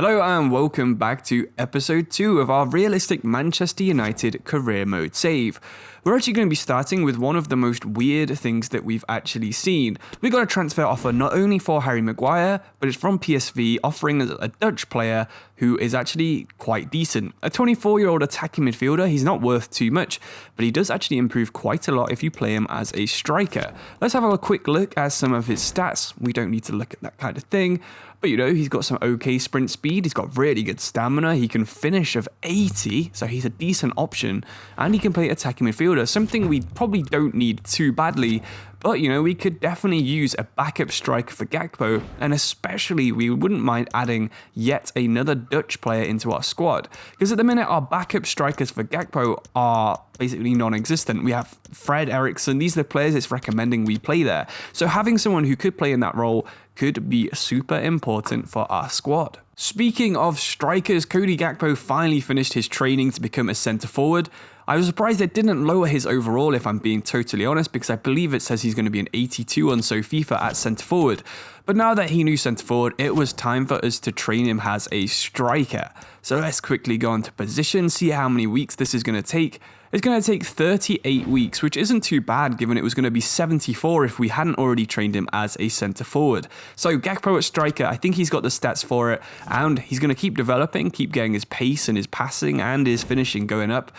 Hello and welcome back to episode 2 of our realistic Manchester United career mode save. We're actually going to be starting with one of the most weird things that we've actually seen. We got a transfer offer not only for Harry Maguire, but it's from PSV offering us a Dutch player who is actually quite decent. A 24-year-old attacking midfielder, he's not worth too much, but he does actually improve quite a lot if you play him as a striker. Let's have a quick look at some of his stats. We don't need to look at that kind of thing. But you know, he's got some okay sprint speed, he's got really good stamina, he can finish of 80, so he's a decent option, and he can play attacking midfielder, something we probably don't need too badly, but you know, we could definitely use a backup striker for Gakpo, and especially we wouldn't mind adding yet another Dutch player into our squad, because at the minute our backup strikers for Gakpo are basically non-existent. We have Fred, Eriksson, these are the players it's recommending we play there, so having someone who could play in that role could be super important for our squad. Speaking of strikers, Cody Gakpo finally finished his training to become a centre forward. I was surprised it didn't lower his overall, if I'm being totally honest, because I believe it says he's going to be an 82 on FIFA at centre forward. But now that he knew centre forward, it was time for us to train him as a striker. So let's quickly go into position, see how many weeks this is going to take. It's going to take 38 weeks, which isn't too bad given it was going to be 74 if we hadn't already trained him as a centre forward. So Gakpo at striker, I think he's got the stats for it, and he's going to keep developing, keep getting his pace and his passing and his finishing going up.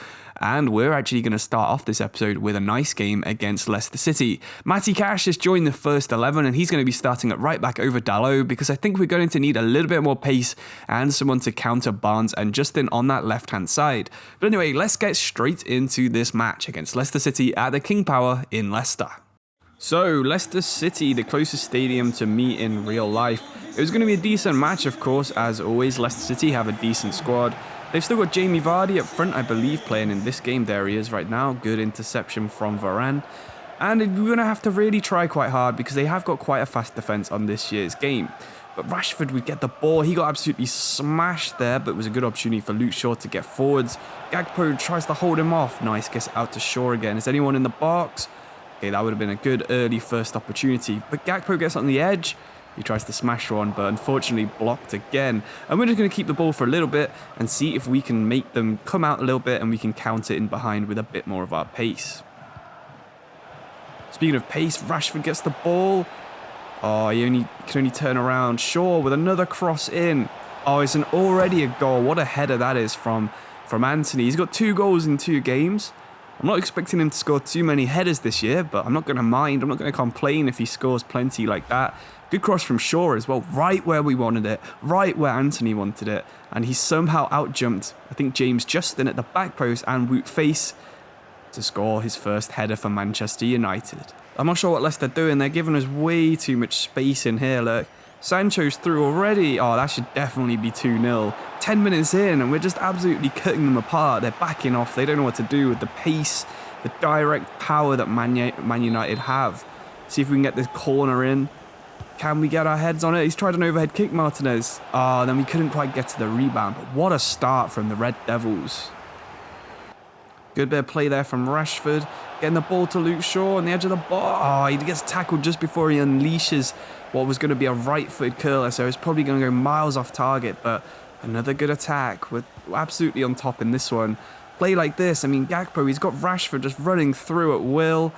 And we're actually going to start off this episode with a nice game against Leicester City. Matty Cash has joined the first 11 and he's going to be starting at right back over Dalot because I think we're going to need a little bit more pace and someone to counter Barnes and Justin on that left-hand side. But anyway, let's get straight into this match against Leicester City at the King Power in Leicester. So, Leicester City, the closest stadium to me in real life. It was going to be a decent match, of course, as always. Leicester City have a decent squad. They've still got Jamie Vardy up front, I believe, playing in this game. There he is right now. Good interception from Varane. And we're going to have to really try quite hard because they have got quite a fast defence on this year's game. But Rashford would get the ball. He got absolutely smashed there, but it was a good opportunity for Luke Shaw to get forwards. Gakpo tries to hold him off. Nice, gets out to Shaw again. Is anyone in the box? Okay, that would have been a good early first opportunity. But Gakpo gets on the edge. He tries to smash one, but unfortunately blocked again. And we're just going to keep the ball for a little bit and see if we can make them come out a little bit and we can counter in behind with a bit more of our pace. Speaking of pace, Rashford gets the ball. Oh, he can only turn around. Shaw with another cross in. Oh, it's already a goal. What a header that is from Anthony. He's got 2 goals in 2 games. I'm not expecting him to score too many headers this year, but I'm not going to mind. I'm not going to complain if he scores plenty like that. Good cross from Shaw as well, right where we wanted it, right where Anthony wanted it. And he somehow outjumped, I think, James Justin at the back post and Wout Faes to score his first header for Manchester United. I'm not sure what Leicester are doing. They're giving us way too much space in here, look. Sancho's through already. Oh, that should definitely be 2-0. 10 minutes in and we're just absolutely cutting them apart. They're backing off. They don't know what to do with the pace, the direct power that Man United have. See if we can get this corner in. Can we get our heads on it? He's tried an overhead kick, Martinez. Then we couldn't quite get to the rebound. But what a start from the Red Devils. Good bit of play there from Rashford. Getting the ball to Luke Shaw on the edge of the bar. He gets tackled just before he unleashes what was going to be a right-footed curler. So it's probably going to go miles off target. But another good attack. We're absolutely on top in this one. Play like this. I mean, Gakpo, he's got Rashford just running through at will.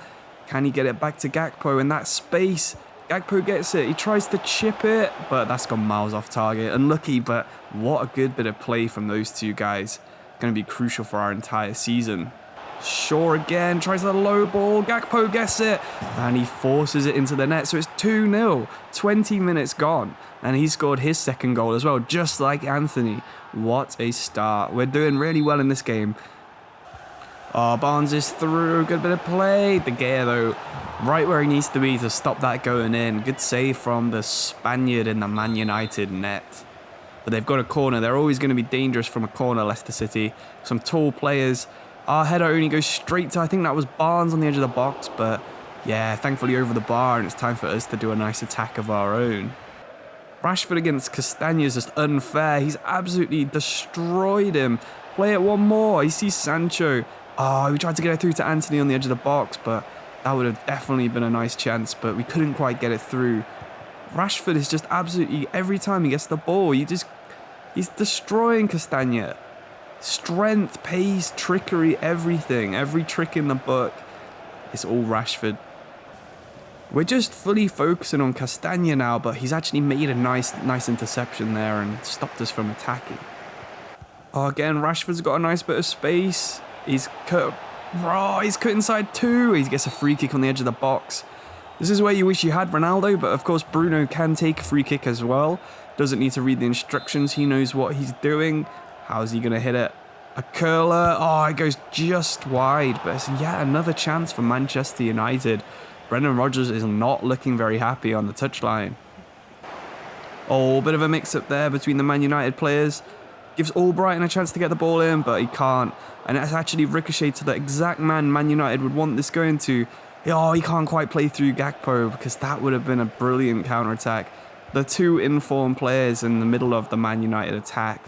Can he get it back to Gakpo in that space? Gakpo gets it, he tries to chip it, but that's gone miles off target. Unlucky, but what a good bit of play from those two guys. Going to be crucial for our entire season. Shaw again, tries the low ball, Gakpo gets it, and he forces it into the net, so it's 2-0, 20 minutes gone, and he scored his second goal as well, just like Anthony. What a start. We're doing really well in this game. Oh, Barnes is through, good bit of play. De Gea, though, right where he needs to be to stop that going in. Good save from the Spaniard in the Man United net. But they've got a corner. They're always going to be dangerous from a corner, Leicester City. Some tall players. Our header only goes straight to, I think that was Barnes on the edge of the box. But yeah, thankfully over the bar, and it's time for us to do a nice attack of our own. Rashford against Castagna is just unfair. He's absolutely destroyed him. Play it one more. He sees Sancho. Oh, we tried to get it through to Anthony on the edge of the box, but that would have definitely been a nice chance, but we couldn't quite get it through. Rashford is just absolutely, every time he gets the ball, he just He's destroying Castagna. Strength, pace, trickery, everything. Every trick in the book. It's all Rashford. We're just fully focusing on Castagna now, but he's actually made a nice interception there and stopped us from attacking. Oh, again, Rashford's got a nice bit of space. He's cut inside too. He gets a free kick on the edge of the box. This is where you wish you had Ronaldo, but of course Bruno can take a free kick as well. Doesn't need to read the instructions. He knows what he's doing. How's he going to hit it? A curler. Oh, it goes just wide, but it's yet another chance for Manchester United. Brendan Rodgers is not looking very happy on the touchline. Oh, bit of a mix-up there between the Man United players. Gives Albrighton a chance to get the ball in, but he can't. And it's actually ricocheted to the exact Man United would want this going to. Oh, he can't quite play through Gakpo because that would have been a brilliant counter-attack. The two informed players in the middle of the Man United attack.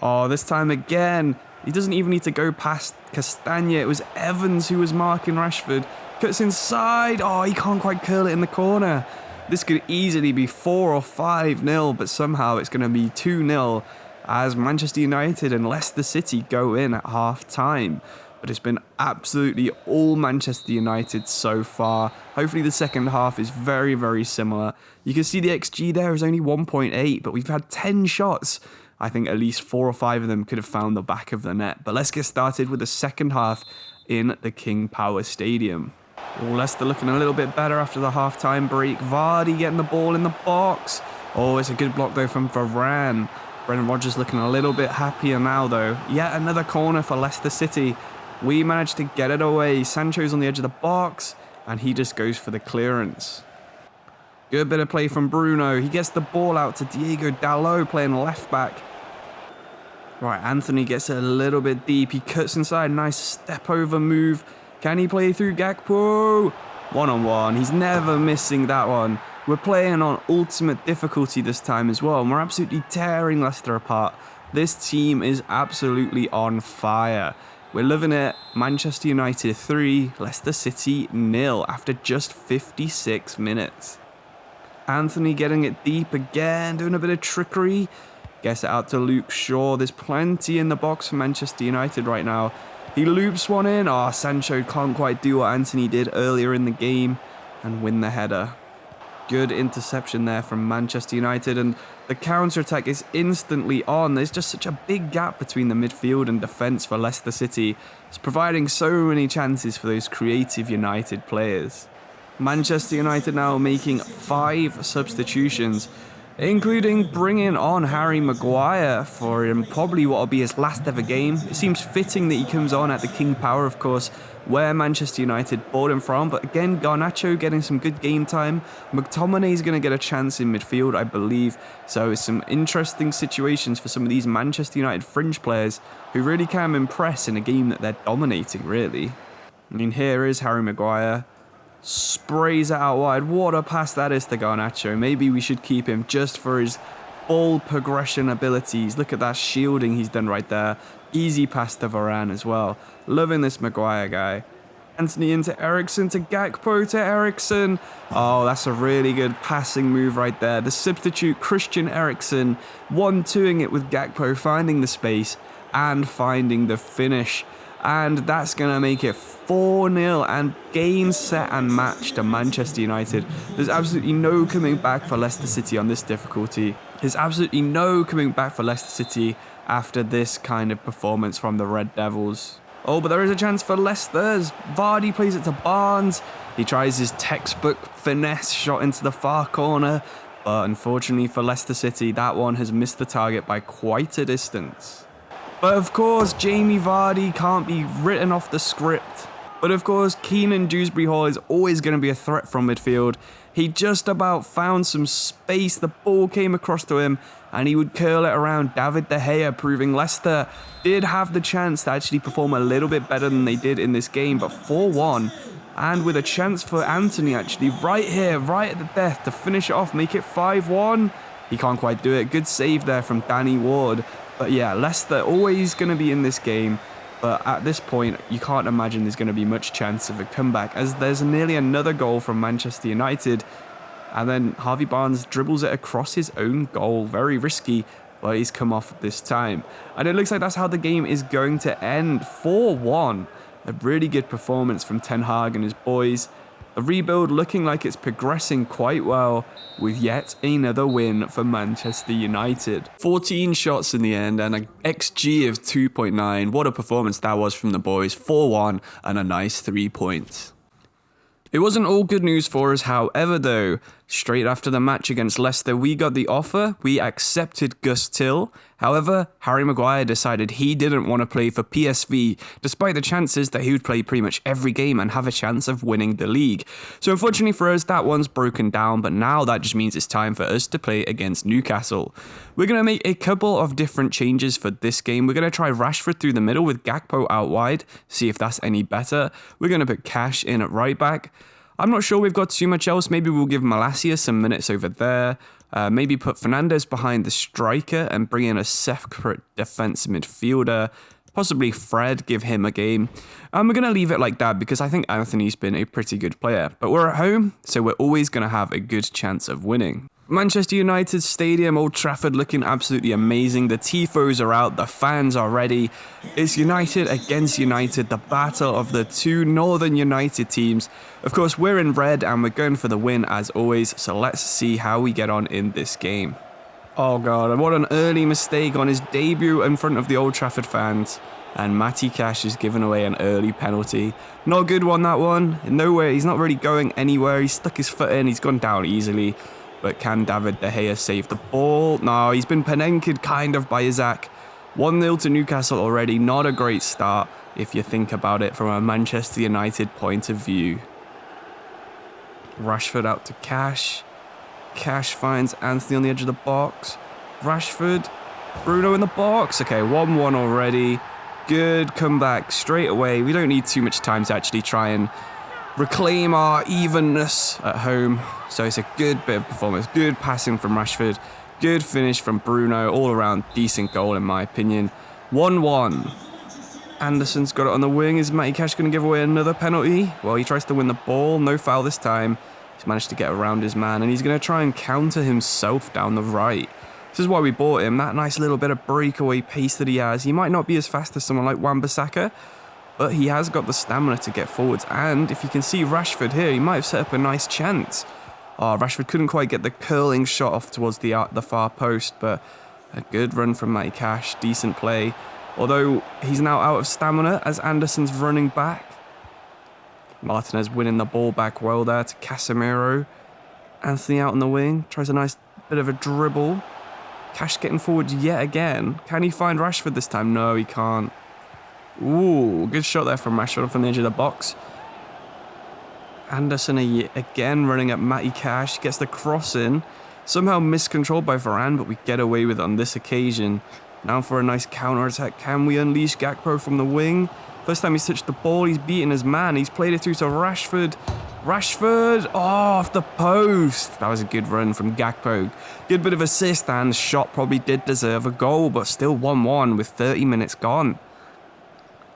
Oh, this time again. He doesn't even need to go past Castagna. It was Evans who was marking Rashford. Cuts inside. Oh, he can't quite curl it in the corner. This could easily be 4 or 5-0, but somehow it's going to be 2-0 as Manchester United and Leicester City go in at half-time. But it's been absolutely all Manchester United so far. Hopefully the second half is very, very similar. You can see the XG there is only 1.8, but we've had 10 shots. I think at least 4 or 5 of them could have found the back of the net. But let's get started with the second half in the King Power Stadium. Oh, Leicester looking a little bit better after the half-time break. Vardy getting the ball in the box. Oh, it's a good block though from Varane. Brendan Rodgers looking a little bit happier now though. Yet another corner for Leicester City. We managed to get it away. Sancho's on the edge of the box and he just goes for the clearance. Good bit of play from Bruno. He gets the ball out to Diego Dalot playing left back. Right, Anthony gets it a little bit deep. He cuts inside. Nice step over move. Can he play through Gakpo? One-on-one. He's never missing that one. We're playing on ultimate difficulty this time as well, and we're absolutely tearing Leicester apart. This team is absolutely on fire. We're loving it. Manchester United 3, Leicester City 0 after just 56 minutes. Anthony getting it deep again, doing a bit of trickery. Gets it out to Luke Shaw. There's plenty in the box for Manchester United right now. He loops one in. Oh, Sancho can't quite do what Anthony did earlier in the game and win the header. Good interception there from Manchester United, and the counter-attack is instantly on. There's just such a big gap between the midfield and defence for Leicester City. It's providing so many chances for those creative United players. Manchester United now making 5 substitutions, including bringing on Harry Maguire for probably what will be his last ever game. It seems fitting that he comes on at the King Power, of course, where Manchester United bought him from. But again, Garnacho getting some good game time. McTominay is going to get a chance in midfield, I believe. So it's some interesting situations for some of these Manchester United fringe players who really can impress in a game that they're dominating, really. I mean, here is Harry Maguire. Sprays it out wide. What a pass that is to Garnacho. Maybe we should keep him just for his ball progression abilities. Look at that shielding he's done right there. Easy pass to Varane as well. Loving this Maguire guy. Anthony into Eriksen to Gakpo to Eriksen. Oh, that's a really good passing move right there. The substitute Christian Eriksen 1-2ing it with Gakpo, finding the space and finding the finish. And that's going to make it 4-0 and game, set and match to Manchester United. There's absolutely no coming back for Leicester City on this difficulty. There's absolutely no coming back for Leicester City after this kind of performance from the Red Devils. Oh, but there is a chance for Leicester. Vardy plays it to Barnes. He tries his textbook finesse shot into the far corner. But unfortunately for Leicester City, that one has missed the target by quite a distance. But of course, Jamie Vardy can't be written off the script. But of course, Keenan Dewsbury Hall is always going to be a threat from midfield. He just about found some space. The ball came across to him and he would curl it around David De Gea, proving Leicester did have the chance to actually perform a little bit better than they did in this game. But 4-1, and with a chance for Anthony actually right here, right at the death to finish it off, make it 5-1. He can't quite do it. Good save there from Danny Ward. But yeah, Leicester always going to be in this game. But at this point, you can't imagine there's going to be much chance of a comeback, as there's nearly another goal from Manchester United. And then Harvey Barnes dribbles it across his own goal. Very risky. but he's come off this time. And it looks like that's how the game is going to end. 4-1. A really good performance from Ten Hag and his boys. The rebuild looking like it's progressing quite well, with yet another win for Manchester United. 14 shots in the end and an XG of 2.9. What a performance that was from the boys. 4-1 and a nice 3 points. It wasn't all good news for us, however, though. Straight after the match against Leicester, we got the offer. We accepted Gus Till. However, Harry Maguire decided he didn't want to play for PSV, despite the chances that he would play pretty much every game and have a chance of winning the league. So unfortunately for us, that one's broken down, but now that just means it's time for us to play against Newcastle. We're going to make a couple of different changes for this game. We're going to try Rashford through the middle with Gakpo out wide, see if that's any better. We're going to put Cash in at right back. I'm not sure we've got too much else. Maybe we'll give Malacia some minutes over there. Maybe put Fernandes behind the striker and bring in a separate defensive midfielder. Possibly Fred, give him a game. We're going to leave it like that because I think Anthony's been a pretty good player. But we're at home, so we're always going to have a good chance of winning. Manchester United Stadium, Old Trafford, looking absolutely amazing. The tifos are out, the fans are ready. It's United against United, the battle of the two Northern United teams. Of course, we're in red and we're going for the win as always, so let's see how we get on in this game. Oh god, and what an early mistake on his debut in front of the Old Trafford fans. And Matty Cash has given away an early penalty. Not a good one, that one. Nowhere, he's not really going anywhere. He's stuck his foot in, he's gone down easily. But can David De Gea save the ball? No, he's been Panenka'd kind of by Isaac. 1-0 to Newcastle already. Not a great start if you think about it from a Manchester United point of view. Rashford out to Cash. Cash finds Anthony on the edge of the box. Rashford. Bruno in the box. Okay, 1-1 already. Good comeback straight away. We don't need too much time to actually try and reclaim our evenness at home. So it's a good bit of performance. Good passing from Rashford. Good finish from Bruno. All around decent goal in my opinion. 1-1. Anderson's got it on the wing. Is Matty Cash going to give away another penalty? Well, he tries to win the ball. No foul this time. He's managed to get around his man. And he's going to try and counter himself down the right. This is why we bought him. That nice little bit of breakaway pace that he has. He might not be as fast as someone like Wan-Bissaka, but he has got the stamina to get forwards. And if you can see Rashford here, he might have set up a nice chance. Oh, Rashford couldn't quite get the curling shot off towards the far post, but a good run from Matty Cash. Decent play. Although he's now out of stamina as Anderson's running back. Martinez winning the ball back well there to Casemiro. Anthony out on the wing. Tries a nice bit of a dribble. Cash getting forward yet again. Can he find Rashford this time? No, he can't. Ooh, good shot there from Rashford from the edge of the box. Anderson again running at Matty Cash. Gets the cross in. Somehow miscontrolled by Varane, but we get away with it on this occasion. Now for a nice counter-attack. Can we unleash Gakpo from the wing? First time he's touched the ball, he's beaten his man. He's played it through to Rashford. Rashford, oh, off the post. That was a good run from Gakpo. Good bit of assist, and the shot probably did deserve a goal, but still 1-1 with 30 minutes gone.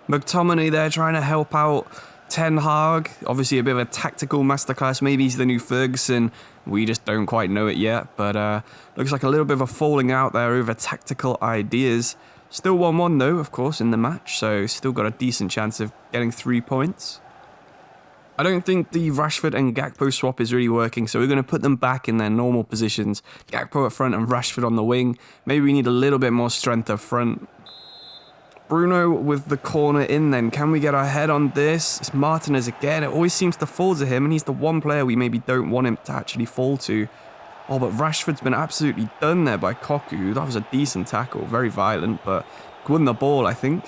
McTominay there trying to help out Ten Hag. Obviously a bit of a tactical masterclass. Maybe he's the new Ferguson. We just don't quite know it yet. But looks like a little bit of a falling out there over tactical ideas. Still 1-1 though, of course, in the match. So still got a decent chance of getting 3 points. I don't think the Rashford and Gakpo swap is really working. So we're going to put them back in their normal positions. Gakpo up front and Rashford on the wing. Maybe we need a little bit more strength up front. Bruno with the corner in then. Can we get our head on this? It's Martinez again. It always seems to fall to him, and he's the one player we maybe don't want him to actually fall to. Oh, but Rashford's been absolutely done there by Koku. That was a decent tackle. Very violent, but won the ball, I think.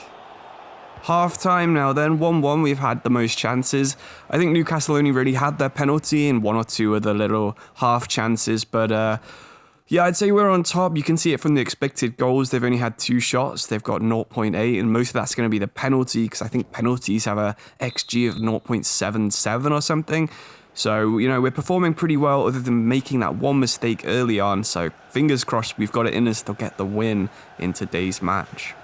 Half time now then. 1-1. We've had the most chances. I think Newcastle only really had their penalty and one or two other little half chances, but yeah, I'd say we're on top. You can see it from the expected goals. They've only had 2 shots. They've got 0.8, and most of that's going to be the penalty, because I think penalties have a XG of 0.77 or something. So, you know, we're performing pretty well other than making that one mistake early on. So, fingers crossed we've got it in us to get the win in today's match.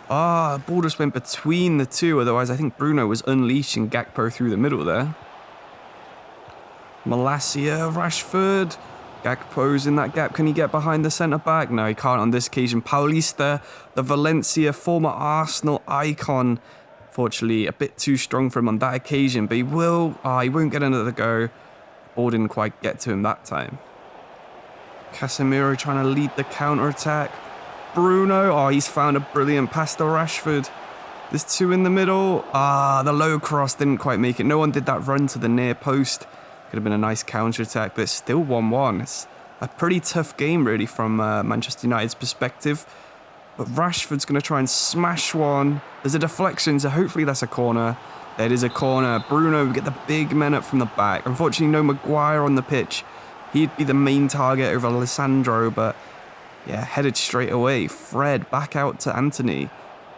The ball just went between the two. Otherwise, I think Bruno was unleashing Gakpo through the middle there. Malacia, Rashford. Gakpo's in that gap. Can he get behind the centre-back? No, he can't on this occasion. Paulista, the Valencia former Arsenal icon. Fortunately, a bit too strong for him on that occasion, but he will. He won't get another go. Ball didn't quite get to him that time. Casemiro trying to lead the counter-attack. Bruno, he's found a brilliant pass to Rashford. There's two in the middle. The low cross didn't quite make it. No one did that run to the near post. Could have been a nice counter-attack, but it's still 1-1. It's a pretty tough game, really, from Manchester United's perspective. But Rashford's going to try and smash one. There's a deflection, so hopefully that's a corner. There is a corner. Bruno will get the big men up from the back. Unfortunately, no Maguire on the pitch. He'd be the main target over Alessandro, but yeah, headed straight away. Fred back out to Anthony.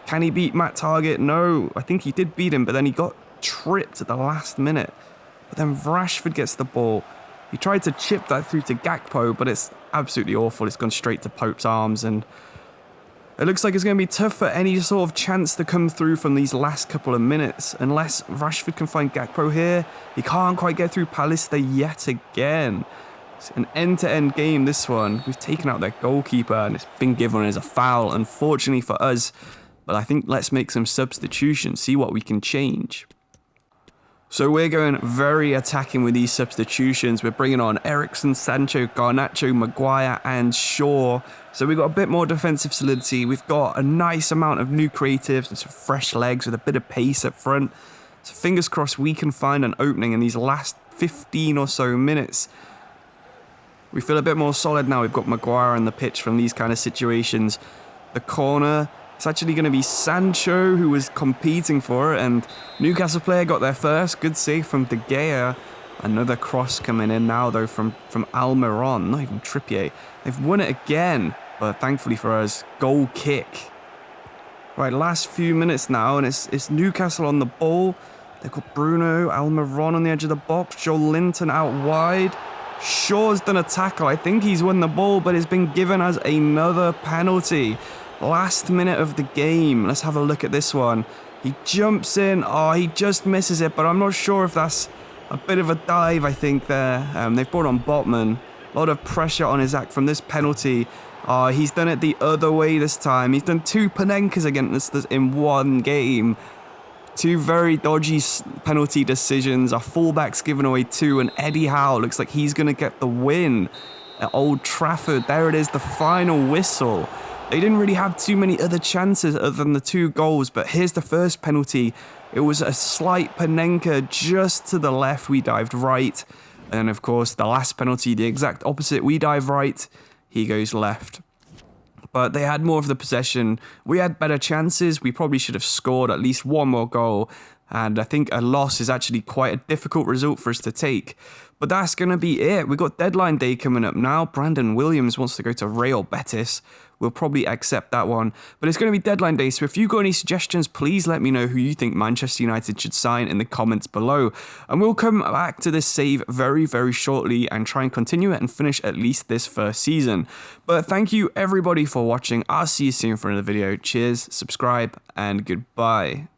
Can he beat Matt Target? No, I think he did beat him, but then he got tripped at the last minute. But then Rashford gets the ball. He tried to chip that through to Gakpo, but it's absolutely awful. It's gone straight to Pope's arms, and it looks like it's going to be tough for any sort of chance to come through from these last couple of minutes. Unless Rashford can find Gakpo here. He can't quite get through Paulista yet again. It's an end-to-end game, this one. We've taken out their goalkeeper, and it's been given as a foul, unfortunately for us. But I think let's make some substitutions, see what we can change. So we're going very attacking with these substitutions. We're bringing on Eriksen, Sancho, Garnacho, Maguire and Shaw. So we've got a bit more defensive solidity. We've got a nice amount of new creatives and some fresh legs with a bit of pace up front. So fingers crossed we can find an opening in these last 15 or so minutes. We feel a bit more solid now. We've got Maguire on the pitch from these kind of situations. The corner, it's actually going to be Sancho who was competing for it, and Newcastle player got there first. Good save from De Gea. Another cross coming in now though from Almiron, not even Trippier. They've won it again, but thankfully for us, goal kick. Right, last few minutes now, and it's Newcastle on the ball. They've got Bruno, Almiron on the edge of the box, Joe Linton out wide. Shaw's done a tackle. I think he's won the ball, but it's been given as another penalty. Last minute of the game. Let's have a look at this one. He jumps in. He just misses it, but I'm not sure if that's a bit of a dive, I think, there. They've brought on Botman. A lot of pressure on his act from this penalty. He's done it the other way this time. He's done two Panenkas against us in one game. Two very dodgy penalty decisions. Our fullback's given away two, and Eddie Howe looks like he's going to get the win at Old Trafford. There it is, the final whistle. They didn't really have too many other chances other than the two goals, but here's the first penalty. It was a slight Panenka just to the left. We dived right. And of course, the last penalty, the exact opposite. We dive right, he goes left. But they had more of the possession. We had better chances. We probably should have scored at least one more goal. And I think a loss is actually quite a difficult result for us to take. But that's going to be it. We've got deadline day coming up now. Brandon Williams wants to go to Real Betis. We'll probably accept that one. But it's going to be deadline day, so if you've got any suggestions, please let me know who you think Manchester United should sign in the comments below. And we'll come back to this save very, very shortly and try and continue it and finish at least this first season. But thank you everybody for watching. I'll see you soon for another video. Cheers, subscribe, and goodbye.